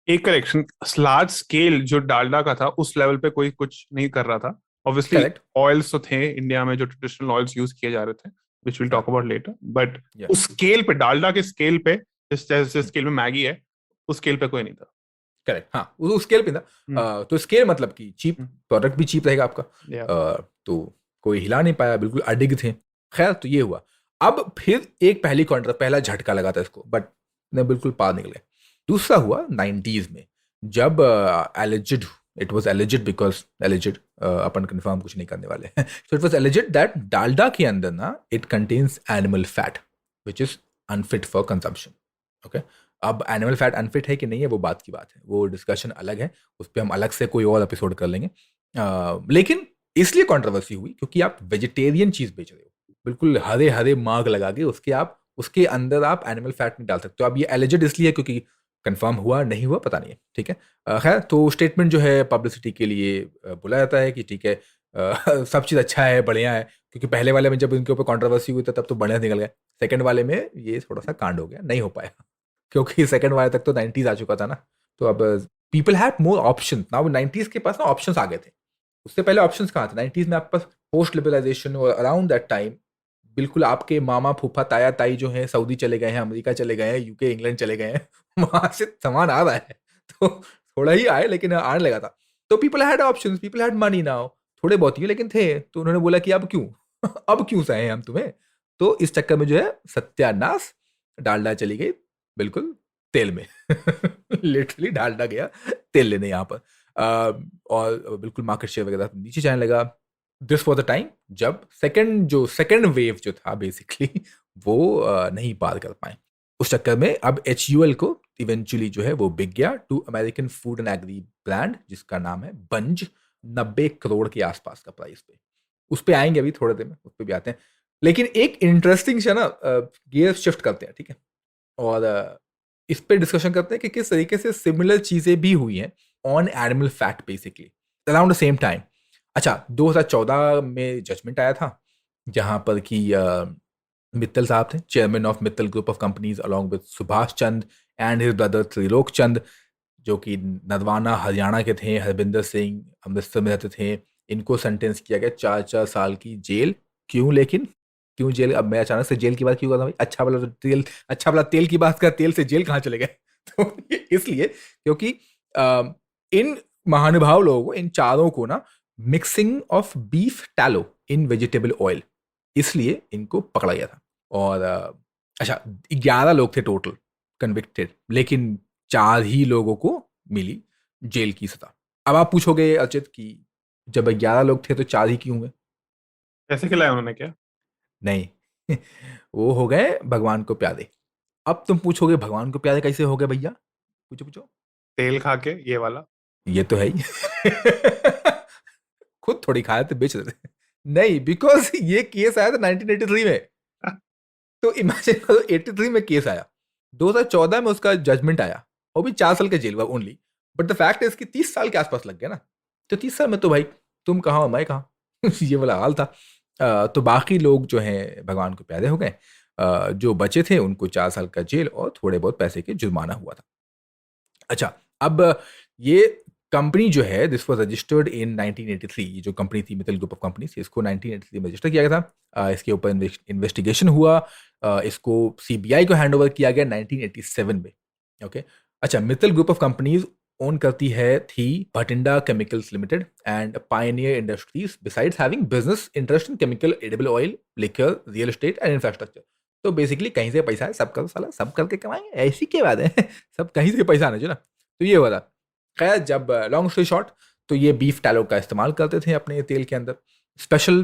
एक करेक्शन, लार्ज स्केल जो डालडा का था उस लेवल पे कोई कुछ नहीं कर रहा था। Obviously
correct.
ऑयल्स तो थे इंडिया में जो ट्रेडिशनल ऑयल्स यूज किए जा रहे थे, विच विल
हाँ,
टॉक अबाउट लेटर, बट
या
उस स्केल पे, डालडा के स्केल पे, जिस जैसे स्केल में मैगी है, उस स्केल पे कोई नहीं था।
करेक्ट। हाँ, उस स्केल पे ना।
हम्म,
तो स्केल मतलब कि चीप,
हम्म,
प्रोडक्ट भी चीप रहेगा आपका।
या
तो कोई हिला नहीं पाया, बिल्कुल अडिग थे। खैर, तो ये हुआ। अब फिर एक पहला झटका लगा था इसको, बट ने बिल्कुल पार निकले। दूसरा हुआ 90s में, जब alleged, it was alleged because alleged, upon confirm कुछ नहीं करने वाले। So it was alleged that Dalda के अंदर ना it contains animal fat which is unfit for consumption. Okay, अब एनिमल फैट अनफिट है कि नहीं है वो बात की बात है, वो डिस्कशन अलग है, उस पर हम अलग से कोई और एपिसोड कर लेंगे। लेकिन इसलिए कंट्रोवर्सी हुई क्योंकि आप वेजिटेरियन चीज बेच रहे हो, बिल्कुल हरे हरे मार्ग लगा के उसके अंदर आप एनिमल फैट नहीं डाल सकते। तो अब ये एलिजिड इसलिए है क्योंकि कंफर्म हुआ नहीं हुआ पता नहीं है, ठीक है। खैर, तो स्टेटमेंट जो है पब्लिसिटी के लिए बोला जाता है कि ठीक है, सब चीज़ अच्छा है, बढ़िया है। क्योंकि पहले वाले में जब इनके ऊपर कंट्रोवर्सी हुई था तब तो बढ़िया निकल गया, सेकंड वाले में ये थोड़ा सा कांड हो गया, नहीं हो पाया। क्योंकि सेकंड वाले तक तो 90s आ चुका था ना। तो अब people have more option now. 90s के पास ना ऑप्शंस आ गए थे, उससे पहले ऑप्शंस कहाँ थे? 90s में आपके पास पोस्ट लिबरलाइजेशन और अराउंड दैट टाइम बिल्कुल आपके मामा फूफा ताया ताई जो हैं सऊदी चले गए हैं, अमेरिका चले गए हैं, यूके इंग्लैंड चले गए हैं। वहां से सामान आ रहा है। तो थोड़ा ही आए लेकिन आने लगा था। तो people had options, people had money now, थोड़े बहुत ही लेकिन थे। तो उन्होंने बोला कि अब क्यों अब क्यों सहे हम तुम्हें। तो इस चक्कर में जो है सत्यानाश, डालडा चली गई बिल्कुल तेल में लिटरली डालडा गया तेल लेने यहाँ पर। और बिल्कुल मार्केट शेयर वगैरह नीचे जाने लगा। दिस वॉज द टाइम जब सेकंड वेव जो था बेसिकली वो नहीं पार कर पाए। उस चक्कर में अब HUL को इवेंचुअली जो है वो बिक गया to American food and agri brand जिसका नाम है बंज। 90 करोड़ के आसपास का प्राइस पे। उस पे आएंगे अभी थोड़े देर में, उस पे भी आते हैं। लेकिन एक इंटरेस्टिंग से ना गियर शिफ्ट करते हैं, ठीक है, और इस पे डिस्कशन करते हैं कि किस तरीके से सिमिलर चीजें भी हुई हैं on animal fat basically around the same time. अच्छा, 2014 में जजमेंट आया था जहां पर कि मित्तल साहब थे, chairman of Mittal group of companies along with Subhash Chand and his brother Trilok Chand, जो कि नरवाना हरियाणा के थे, हरबिंदर सिंह अमृतसर में रहते थे। इनको सेंटेंस किया गया 4-4 साल की जेल। क्यों लेकिन, क्यों जेल? अब मैं अचानक से जेल की बात क्यों कर रहा हूँ भाई? अच्छा भला तेल की बात कर, तेल से जेल कहाँ चले गए? तो इसलिए क्योंकि इन महानुभाव लोगों को, इन चारों को ना, mixing of beef tallow in vegetable oil, इसलिए इनको पकड़ा गया था। और अच्छा, 11 लोग थे टोटल कन्विक्टेड, लेकिन 4 ही लोगों को मिली जेल की सजा। अब आप पूछोगे अचित कि जब 11 लोग थे तो 4 ही क्यों हुए?
कैसे खिलाया उन्होंने क्या?
नहीं वो हो गए भगवान को प्यारे। अब तुम पूछोगे भगवान को प्यारे कैसे हो गए भैया? पूछो पूछो।
तेल खा के ये वाला।
ये तो है ही खुद थोड़ी खाया थे, बेच रहे थे। नहीं, बिकॉज ये केस आया था 1983 में। तो इमेजिन करो, 83 में केस आया, 2014 में उसका जजमेंट आया, वो भी 4 साल का जेल हुआ ओनली। बट द फैक्ट है इसकी 30 साल के आसपास लग गया ना। तो 30 साल में तो भाई तुम कहाँ हो मैं कहाँ ये वाला हाल था। तो बाकी लोग जो हैं भगवान को प्यारे हो गए। जो बचे थे उनको 4 साल का जेल और थोड़े बहुत पैसे के जुर्माना हुआ था। अच्छा, अब ये कंपनी जो है, दिस वाज रजिस्टर्ड इन 1983। ये जो कंपनी थी मित्तल ग्रुप ऑफ कंपनीज, इसको 1983 में रजिस्टर किया गया था। इसके ऊपर इन्वेस्टिगेशन हुआ। इसको CBI को हैंड ओवर किया गया 1987 में। ओके, अच्छा, Mittal group of companies own करती है थी Bathinda chemicals limited and Pioneer industries, besides having business interest in chemical, edible oil, liquor, real estate and infrastructure. तो बेसिकली कहीं से पैसा है, सब कर साला, सब करके कमाएंगे, ऐसी क्या बात है सब कहीं से पैसा आना चाहिए ना। तो ये हुआ था। खैर, जब लॉन्ग स्टोरी शॉर्ट, तो ये बीफ टैलो का इस्तेमाल करते थे अपने तेल के अंदर। स्पेशल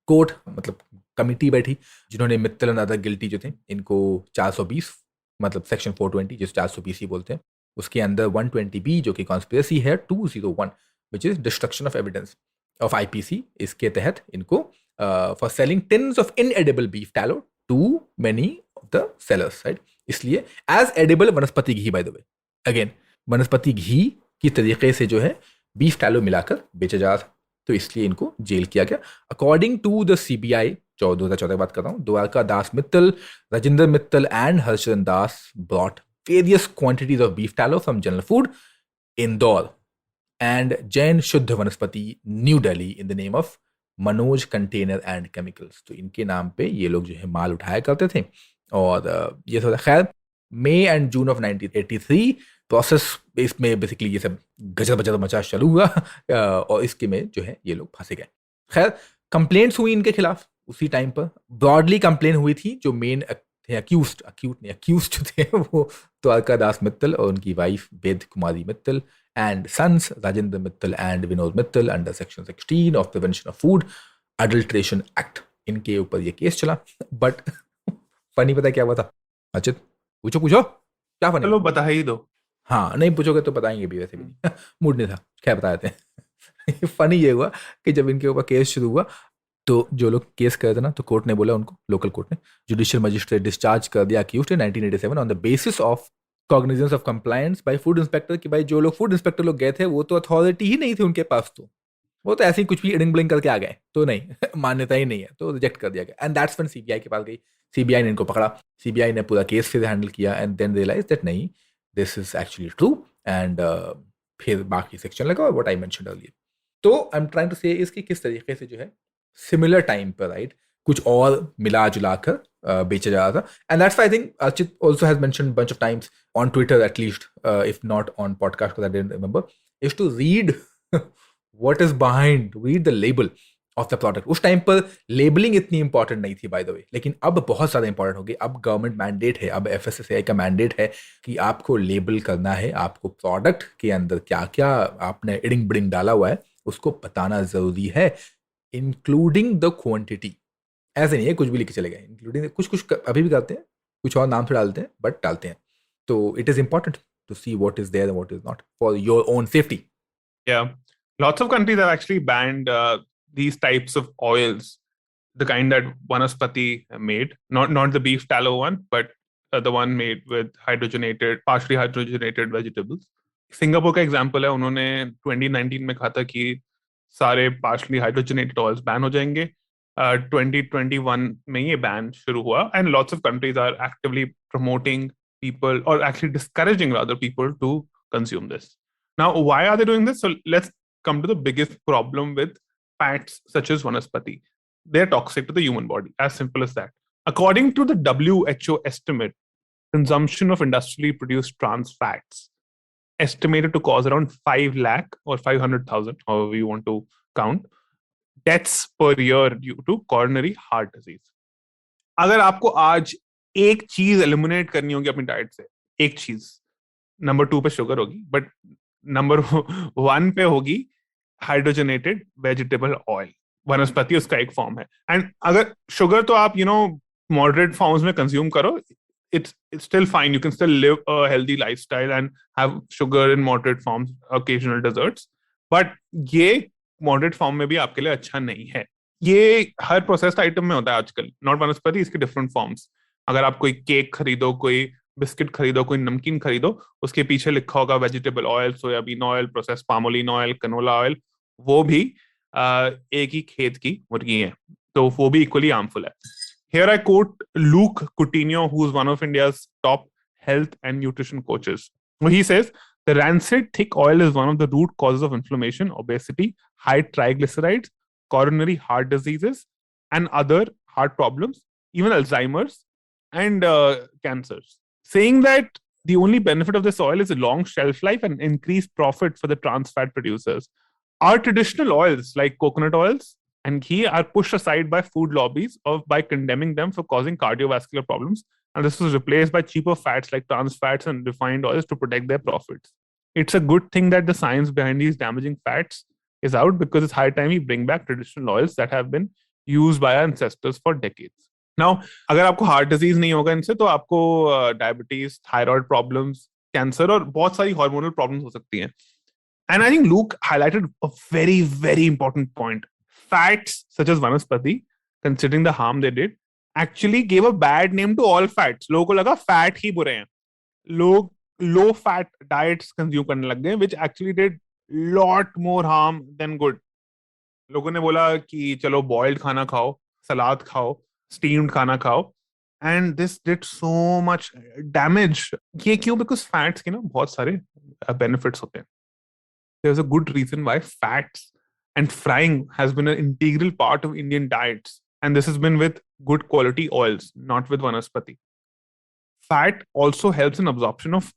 कोर्ट, मतलब कमिटी बैठी जिन्होंने मित्तल एंड अदर गिल्टी जो थे इनको 420, मतलब सेक्शन 420 जिस 420 ही बोलते हैं, उसके अंदर 120B जो कि कॉन्स्पिरेसी है, 201 which is destruction of evidence of IPC, इसके तहत इनको for selling tins of inedible beef tallow to many of the sellers, right. इसलिए as edible vanaspati ghee, by the way, again vanaspati ghee की तरीके से जो है बीफ टैलो मिलाकर बेचा जा रहा था, तो इसलिए इनको जेल किया गया। अकॉर्डिंग टू द CBI, 2014 की बात कर रहा हूँ, Dwarka Das Mittal, Rajendra Mittal and Harshchandra Das brought various quantities of beef tallow from General Food, Indore, and Jain Shuddha Vanaspati, New Delhi, in the name of Manoj container and chemicals. तो इनके नाम पे ये लोग जो है माल उठाया करते थे। और ये सब खैर मई एंड जून ऑफ 1983 प्रोसेस इसमें बेसिकली ये सब गजर बजर मचा चालू हुआ और इसके में जो है ये लोग फंसे गए। खैर, कंप्लेंट्स हुई इनके खिलाफ उसी टाइम पर। ब्रॉडली कंप्लेन हुई थी। जो मेन थे अक्यूज जो थे वो द्वारका दास मित्तल और उनकी wife Ved Kumari Mittal and sons Rajendra Mittal and Vinod Mittal under section 16 of Prevention of Food Adulteration Act, इनके ऊपर ये केस चला। बट फनी पता क्या हुआ था अचित? पूछो पूछो, क्या फनी?
चलो बता ही दो।
हाँ, नहीं पूछोगे तो बताएंगे भी, वैसे भी मूड नहीं था, क्या बता देते हैं। फनी ये हुआ कि जब इनके ऊपर केस शुरू हुआ तो जो लोग केस कर रहे थे ना, तो कोर्ट ने बोला उनको, लोकल कोर्ट ने, जुडिशियल मजिस्ट्रेट डिस्चार्ज कर दिया accused in 1987 on the basis of cognizance of compliance by food inspector. कि भाई जो लोग फूड इंस्पेक्टर लोग गए थे वो तो अथॉरिटी ही नहीं थी उनके पास, तो वो तो ऐसे ही कुछ भी इडिंग ब्लिंग करके आ गए, तो नहीं मान्यता ही नहीं है, तो रिजेक्ट कर दिया गया। एंड दैट्स व्हेन CBI के पास गई। CBI ने इनको पकड़ा, CBI ने पूरा केस फिर हैंडल किया एंड देन रियलाइज दैट नहीं, this is actually true. And फिर बाकी सेक्शन लगा व्हाट आई मेंशन्ड अर्लियर। तो आई एम ट्राइंग टू से इसकी किस तरीके से जो है सिमिलर टाइम पर, राइट, कुछ और मिला जुला कर बेचा जा रहा था. And that's why I think Archit also has mentioned bunch of times on Twitter at least, if not on podcast because I didn't remember, is to read what is behind, read the label of the product. उस time पर labelling इतनी important नहीं थी bye the वे, लेकिन अब बहुत ज़्यादा important हो गई. अब गवर्नमेंट मैंडेट है, अब FSSAI का मैंडेट है कि आपको लेबल करना है, आपको प्रोडक्ट के अंदर क्या क्या आपने इडिंग बिडिंग डाला हुआ है उसको बताना ज़रूरी है, इंक्लूडिंग द क्वांटिटी. ऐसे नहीं है कुछ भी लिख के चले गए, इंक्लूडिंग कुछ अभी भी करते हैं, कुछ और नाम से डालते हैं बट डालते हैं. तो it is important to see what is there and what is not for your own safety.
Yeah, lots of countries have actually banned these types of oils, the kind that Vanaspati made, not the beef tallow one, but the one made with partially hydrogenated vegetables. Singapore का example है, उन्होंने 2019 में कहा था कि सारे partially hydrogenated oils ban हो जाएंगे. 2021 में ये बैन शुरू हुआ, and lots of countries are actively promoting people, or actually discouraging rather people to consume this. Now, why are they doing this? So let's come to the biggest problem with fats such as Vanaspati. They're toxic to the human body, as simple as that. According to the WHO estimate, consumption of industrially produced trans fats estimated to cause around 5 lakh or 500,000, however you want to count, deaths per year due to coronary heart disease. अगर आपको आज एक चीज eliminate करनी होगी अपनी diet से, एक चीज, नंबर 2 पे शुगर होगी, बट नंबर 1 पे होगी हाइड्रोजनेटेड वेजिटेबल ऑयल. वनस्पति उसका एक फॉर्म है. एंड अगर शुगर तो आप मॉडरेट फॉर्म्स में कंज्यूम करो, it's still fine, you can still live a healthy lifestyle and have sugar in moderate forms, occasional desserts, but ये मॉडरेट फॉर्म में भी आपके लिए अच्छा नहीं है. ये हर प्रोसेस्ड आइटम में होता है आजकल, नॉट वनस्पति, इसके डिफरेंट फॉर्म्स. अगर आप कोई केक खरीदो, कोई बिस्किट खरीदो, कोई नमकीन खरीदो, उसके पीछे लिखा होगा vegetable oil, soybean oil, process palmolein oil, canola oil. वो भी एक ही खेत की मुर्गी है, तो वो भी इक्वली हार्मफुल है. Here I quote Luke Coutinho, who is one of India's top health and nutrition coaches. He says, the rancid thick oil is one of the root causes of inflammation, obesity, high triglycerides, coronary heart diseases, and other heart problems, even Alzheimer's and cancers. Saying that the only benefit of this oil is a long shelf life and increased profit for the trans fat producers. Our traditional oils like coconut oils and ghee are pushed aside by food lobbies by condemning them for causing cardiovascular problems, and this was replaced by cheaper fats like trans fats and refined oils to protect their profits. It's a good thing that the science behind these damaging fats is out, because it's high time we bring back traditional oils that have been used by our ancestors for decades. Now, अगर आपको heart disease नहीं होगा इनसे, तो आपको diabetes, thyroid problems, cancer और बहुत सारी हार्मोनल प्रॉब्लम्स हो सकती हैं. And I think Luke highlighted a very, very important point. Fats such as Vanaspati, considering the harm they did, actually gave a bad name to all fats. लोगों को लगा fat ही बुरे हैं, लोग लो फैट डाइट्स कंज्यूम करने लग गए, which actually did lot more harm than good. लोगों ने बोला कि चलो बॉइल्ड खाना खाओ, सलाद खाओ, स्टीम्ड खाना खाओ, and this did so much damage. ये क्यों? Because fats के ना बहुत सारे benefits होते हैं. There's a good reason why fats and frying has been an integral part of Indian diets, and this has been with good quality oils, not with vanaspati. Fat also helps in absorption of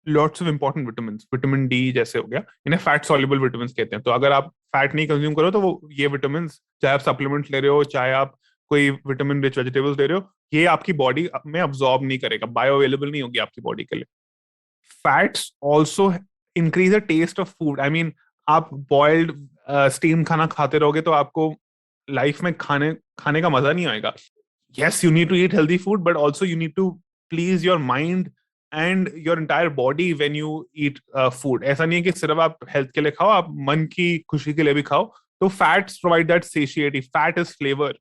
lots of important vitamins. Vitamin D जैसे हो गया, इन्हें fat soluble vitamins कहते हैं. तो अगर आप fat नहीं कंज्यूम करो, तो वो ये vitamins, चाहे आप supplements ले रहे हो, चाहे आप कोई vitamin rich vegetables ले रहे हो, ये आपकी बॉडी में absorb नहीं करेगा, बायोअवेलेबल नहीं होगी आपकी बॉडी के लिए. Fats also increase the taste of food. I mean, आप boiled steamed खाना खाते रहोगे तो आपको लाइफ में खाने का मजा नहीं आएगा. Yes, you need to eat healthy food, but also you need to please your mind and your entire body when you eat food. ऐसा नहीं है कि सिर्फ आप हेल्थ के लिए खाओ, आप मन की खुशी के लिए भी खाओ. तो fats provide that satiety. Fat is flavor.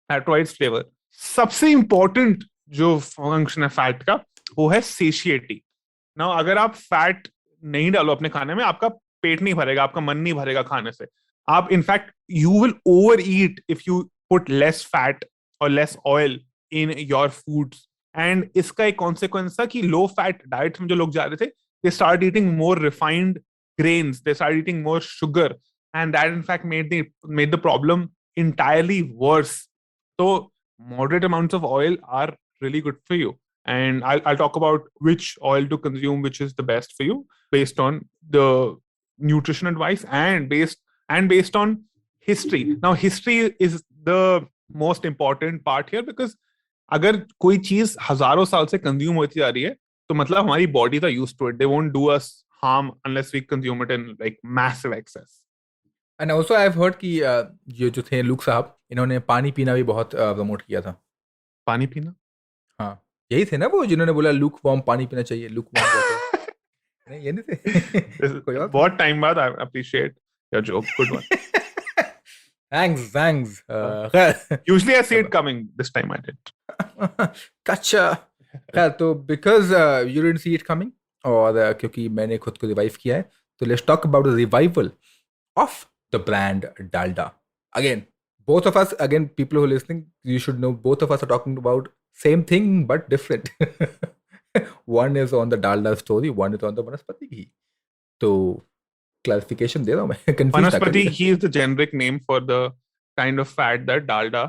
Fat provides flavor. सबसे important जो फंक्शन है फैट का, वो है satiety. Now, अगर आप फैट नहीं डालो अपने खाने में, आपका पेट नहीं भरेगा, आपका मन नहीं भरेगा खाने से. आप in fact you will overeat if you put less fat और less oil in your foods. And इसका एक कॉन्सिक्वेंस था कि लो फैट डाइट में जो लोग जा रहे थे, they start eating more refined grains, they started eating more sugar, and that in fact made the problem entirely worse. So moderate amounts of oil are really good for you. And I'll talk about which oil to consume, which is the best for you based on the nutrition advice and based on history. Now, history is the most important part here because अगर कोई चीज हजारों साल से consume होती जा रही है तो मतलब हमारी body the used to it. They won't do us harm unless we consume it in like massive excess.
And also I have heard कि ये जो थे लूक साहब, इन्होंने पानी पीना भी बहुत प्रमोट किया था.
पानी पीना?
हाँ, यही थे ना वो जिन्होंने बोला लूक वार्म पानी पीना चाहिए, लूक वार्म वाटर. नहीं, ये नहीं थे. कोई और
बहुत टाइम बाद. I appreciate your joke. Good one.
Thanks.
Usually I see it coming. This time I didn't.
कच्चा. खैर, तो because you didn't see it coming, और क्योंकि मैंने खुद को रिवाइव किया है, तो let's talk about the revival of the brand Dalda. Again, both of us, again, people who are listening, you should know both of us are talking about same thing but different. One is on the dalda story, one is on the vanaspati ghee. So clarification दे रहा हूँ मैं. Confused
Vanaspati ghee is the generic name for the kind of fat that dalda,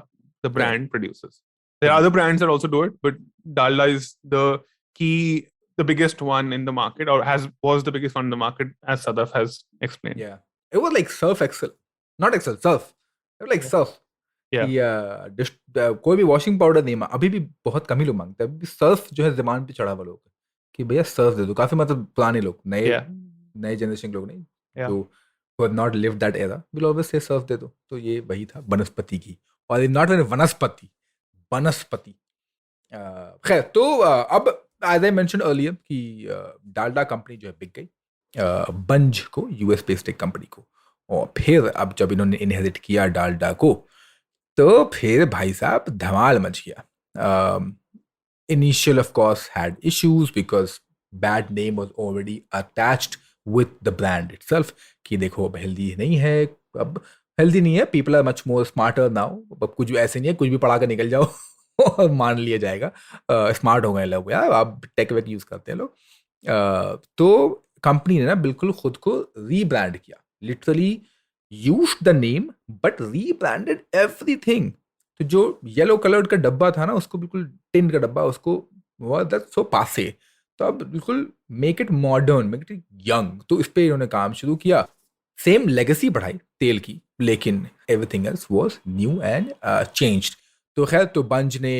the brand, produces. There are other brands that also do it, but dalda is the biggest one in the market, or was the biggest one in the market, as Sadaf has explained.
Yeah, it was like Surf Excel, not Excel, Surf. It was like Surf. कोई भी washing powder नहीं, अभी भी बहुत कम ही लोग मांगते हैं. अभी सर्फ जो है जमान पे चढ़ा हुआ लोग कि भैया सर्फ दे दो. काफी मतलब पुराने लोग, नए जनरेशन लोग नहीं, तो not live that era, will always say Surf दे दो. तो ये वही था वनस्पति घी, और नॉट वनस्पति, वनस्पति. खैर, तो अब एज आई मेंशन अर्लियर कि डालडा कंपनी जो है बिक गई बंज को, यूएस बेस्ड एक कंपनी को. और फिर अब जब इन्होंने इनहेरिट किया डालडा को, तो फिर भाई साहब धमाल मच गया. Initial of course had issues because bad name was already attached with the brand itself कि देखो अब हेल्दी नहीं है. अब हेल्दी नहीं है, people are much more smarter now. अब कुछ ऐसे नहीं है कुछ भी पढ़ा कर निकल जाओ और मान लिया जाएगा. स्मार्ट हो गए लोग यार, अब टेक वेक यूज करते हैं लोग. तो कंपनी ने ना बिल्कुल खुद को रीब्रांड किया, literally used the name but rebranded everything. तो जो येलो कलर्ड का डब्बा था ना, उसको बिल्कुल टिन का डब्बा, उसको दैट्स सो पासे. तो अब बिल्कुल make it modern, make it young. तो इस पे इन्होंने काम शुरू किया. सेम लेगेसी बढ़ाई तेल की, लेकिन everything else was new and changed. तो खैर, तो बंज ने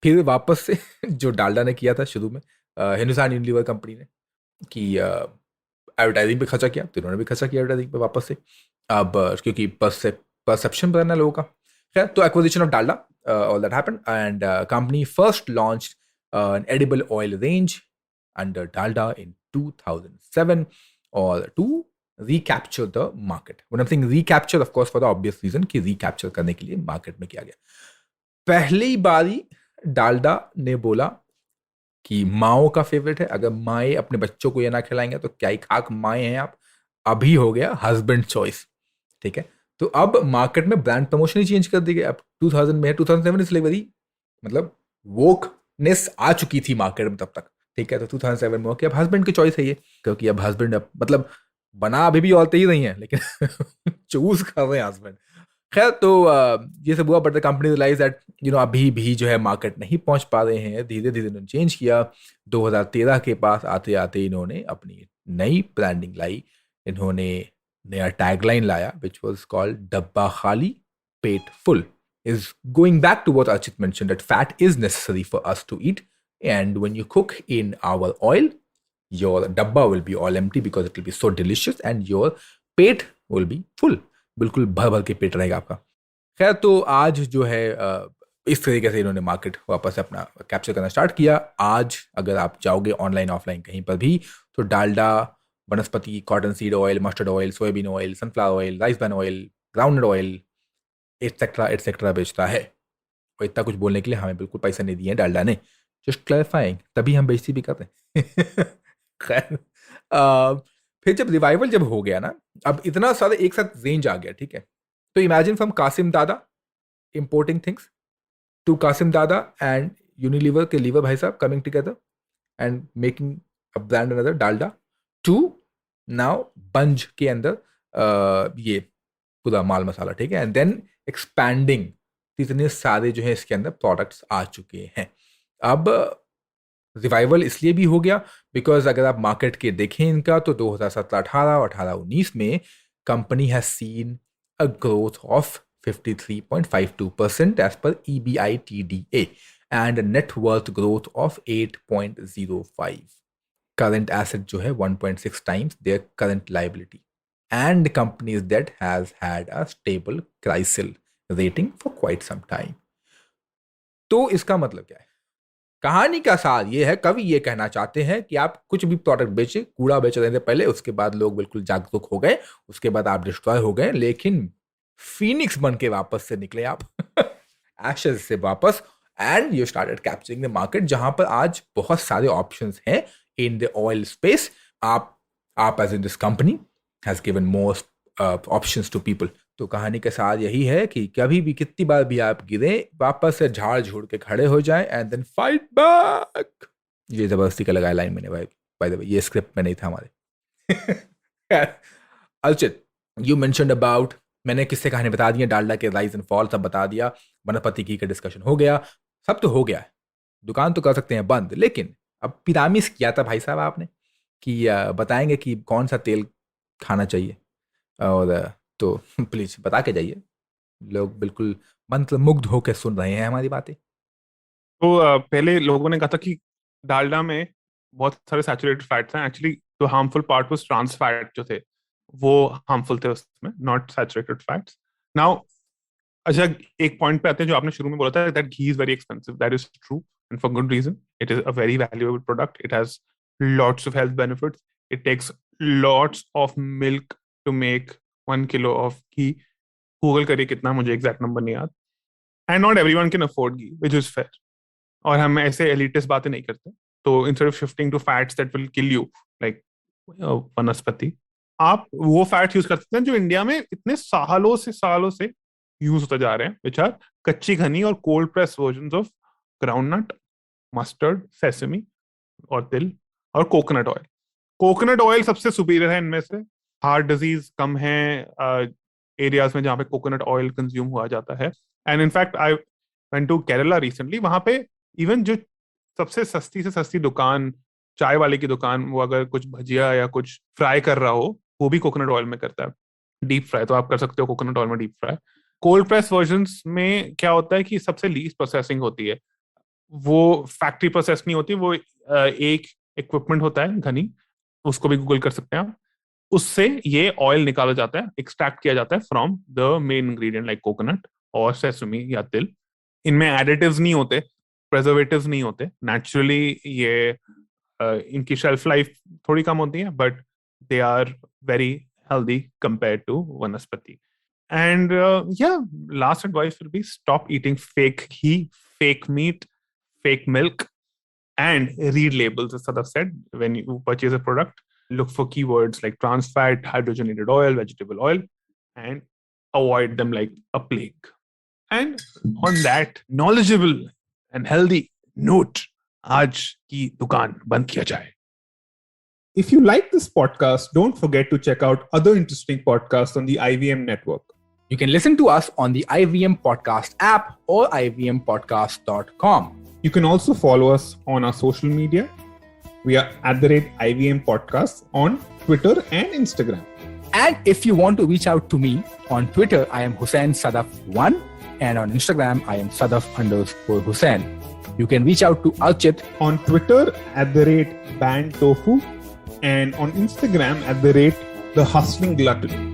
फिर वापस से जो डालडा ने किया था शुरू में, हिंदुस्तान यूनिलीवर कंपनी ने, कि एडवर्टाइजिंग पे खर्चा किया, तो इन्होंने भी खर्चा किया एडवर्टाइजिंग पे वापस से. अब क्योंकि परसेप्शन बनना लोगों का. खैर, तो acquisition of Dalda, all that happened, and company first launched an edible oil range under Dalda in 2007, or to recapture the market. When I'm saying recapture, of course, for the obvious reason कि recapture करने के लिए market में किया गया. पहली बारी डालडा ने बोला कि माओ का फेवरेट है, अगर माए अपने बच्चों को ये ना खिलाएंगे तो क्या ही खाक माए हैं आप. अभी हो गया हस्बैंड चॉइस, ठीक है. तो अब मार्केट में ब्रांड प्रमोशन ही चेंज कर दी गई. अब 2000 में है, 2007 इसलिए बड़ी मतलब वोकनेस आ चुकी थी मार्केट में तब तक, ठीक है. तो 2007 में हो कि अब हस्बैंड की चॉइस है ये, क्योंकि अब हस्बैंड अब मतलब बना अभी भी औरतें ही नहीं है, लेकिन चूज कर रहे हैं हस्बैंड. खैर, तो ये सब हुआ, but the company realise that अभी भी जो है मार्केट नहीं पहुंच पा रहे हैं. धीरे धीरे इन्होंने चेंज किया. 2013 के पास आते आते इन्होंने अपनी नई ब्रांडिंग लाई. इन्होंने नया टैगलाइन लाया विच वाज कॉल्ड डब्बा खाली पेट full. Is going back to what Archit mentioned, that fat is necessary for us to eat, and when you cook in our oil, your dabba will be all empty because it will be so delicious, and your pet will be full. बिल्कुल भर भर के पेट रहेगा आपका. खैर, तो आज जो है इस तरीके से इन्होंने मार्केट वापस अपना कैप्चर करना स्टार्ट किया. आज अगर आप जाओगे ऑनलाइन ऑफलाइन कहीं पर भी, तो डालडा, वनस्पति, cotton seed oil, mustard oil, soybean oil, sunflower oil, rice bran oil, groundnut oil, etcetera बेचता है. और इतना कुछ बोलने के लिए हमें बिल्कुल पैसा नहीं दिए डालडा ने, जस्ट क्लैरिफाइंग, तभी हम बेचती भी करते हैं. खैर, फिर जब रिवाइवल जब हो गया ना, अब इतना सारा एक साथ रेंज आ गया, ठीक है. तो इमेजिन फ्रॉम कासिम दादा इंपोर्टिंग थिंग्स टू कासिम दादा एंड यूनिलीवर के लीवर भाई साहब coming together and making a brand another Dalda, to now Bunge के अंदर ये पूरा माल मसाला, ठीक है. एंड देन एक्सपैंडिंग इतने सारे जो है इसके अंदर प्रोडक्ट्स आ चुके हैं। अब रिवाइवल इसलिए भी हो गया बिकॉज अगर आप मार्केट के देखें इनका तो 2017-18 और 18-19 में company has seen a growth of 53.52% as per EBITDA and net worth growth of 8.05। Current asset जो है 1.6 times their current liability and company's debt has had a stable CRISIL rating for quite some time. तो इसका मतलब क्या है? कहानी का सार ये है, कवि ये कहना चाहते हैं कि आप कुछ भी प्रोडक्ट बेचे, कूड़ा बेच रहे थे पहले, उसके बाद लोग बिल्कुल जागरूक हो गए, उसके बाद आप डिस्ट्रॉय हो गए, लेकिन फीनिक्स बन के वापस से निकले आप एशेस से वापस, and you started capturing the market, जहां पर आज बहुत सारे ऑप्शंस हैं इन द ऑयल स्पेस। आप as in this company has given most options to people. तो कहानी का सार यही है कि कभी भी कितनी बार भी आप गिरे, वापस से झाड़ झूड़ के खड़े हो जाएं एंड देन फाइट बैक। ये जबरदस्ती का लगाया लाइन मैंने भाई, बाय द वे ये स्क्रिप्ट में नहीं था हमारे। अर्चित, यू मेंशन्ड अबाउट, मैंने किससे कहानी बता दी, डालडा के राइज एंड फॉल सब बता दिया, वनस्पति घी का डिस्कशन हो गया, सब तो हो गया है, दुकान तो कर सकते हैं बंद, लेकिन अब पिरामिस किया था भाई साहब आपने कि बताएंगे कि कौन सा तेल खाना चाहिए, और तो प्लीज बता के जाइए, लोग बिल्कुल मंत्रमुग्ध होकर सुन रहे हैं हमारी बातें।
तो पहले लोगों ने कहा था कि डालडा में बहुत सारे सैचुरेटेड फैट्स हैं। Actually the harmful part was trans fat जो थे वो हार्मफुल थे उसमें, नॉट सैचुरेटेड फैट्स। नाउ अच्छा, एक पॉइंट पे आते हैं जो आपने शुरू में बोला था, that ghee is very expensive. That is true and for good reason. It is a very valuable product, it has lots of health benefits, it takes lots of milk to make 1 kilo of ghee. Google करिए कितना, मुझे exact number नहीं याद। And not everyone can afford ghee, which is fair. और हम ऐसे elitist बातें नहीं करते। तो instead of shifting to fats that will kill you like वनस्पति, आप वो फैट्स यूज कर सकते हैं जो इंडिया में इतने सालों से यूज होते जा रहे हैं, विच आर कच्ची घनी और cold press versions of groundnut, mustard, sesame और तिल और कोकोनट ऑयल। कोकोनट ऑयल सबसे सुपीरियर है इनमें से। हार्ट डिजीज कम है एरियाज में जहाँ पे कोकोनट ऑयल कंज्यूम हुआ जाता है। And in fact I went to Kerala recently, वहां पे इवन जो सबसे सस्ती से सस्ती दुकान, चाय वाले की दुकान, वो अगर कुछ भजिया या कुछ फ्राई कर रहा हो वो भी कोकोनट ऑयल में करता है, डीप फ्राई। तो आप कर सकते हो कोकोनट ऑयल में deep fry. Cold press versions में क्या होता है कि सबसे लीस्ट प्रोसेसिंग होती है, वो फैक्ट्री प्रोसेस नहीं होती, वो एक इक्विपमेंट होता है घनी, उसको भी गूगल कर सकते हैं आप। उससे ये ऑयल निकाला जाता है, एक्सट्रैक्ट किया जाता है from the main ingredient like coconut और सेसमी या तिल। इनमें एडिटिव्स नहीं होते, प्रिजर्वेटिव्स नहीं होते, नेचुरली ये इनकी शेल्फ लाइफ थोड़ी कम होती है, but they are very healthy compare to vanaspati. And yeah, last advice will be stop eating fake ghee, fake meat, fake milk, and read labels. As Sadaf said, when you purchase a product, look for keywords like trans fat, hydrogenated oil, vegetable oil, and avoid them like a plague. And on that knowledgeable and healthy note, आज की दुकान बंद किया जाए. If you like this podcast, don't forget to check out other interesting podcasts on the IVM network.
You can listen to us on the IVM Podcast app or ivmpodcast.com.
You can also follow us on our social media. We are @IVM Podcasts on Twitter and Instagram.
And if you want to reach out to me, on Twitter, I am Hussain Sadaf1, and on Instagram, I am Sadaf_Hussain. You can reach out to Archit
on Twitter @BandTofu and on Instagram @The Hustling Glutton.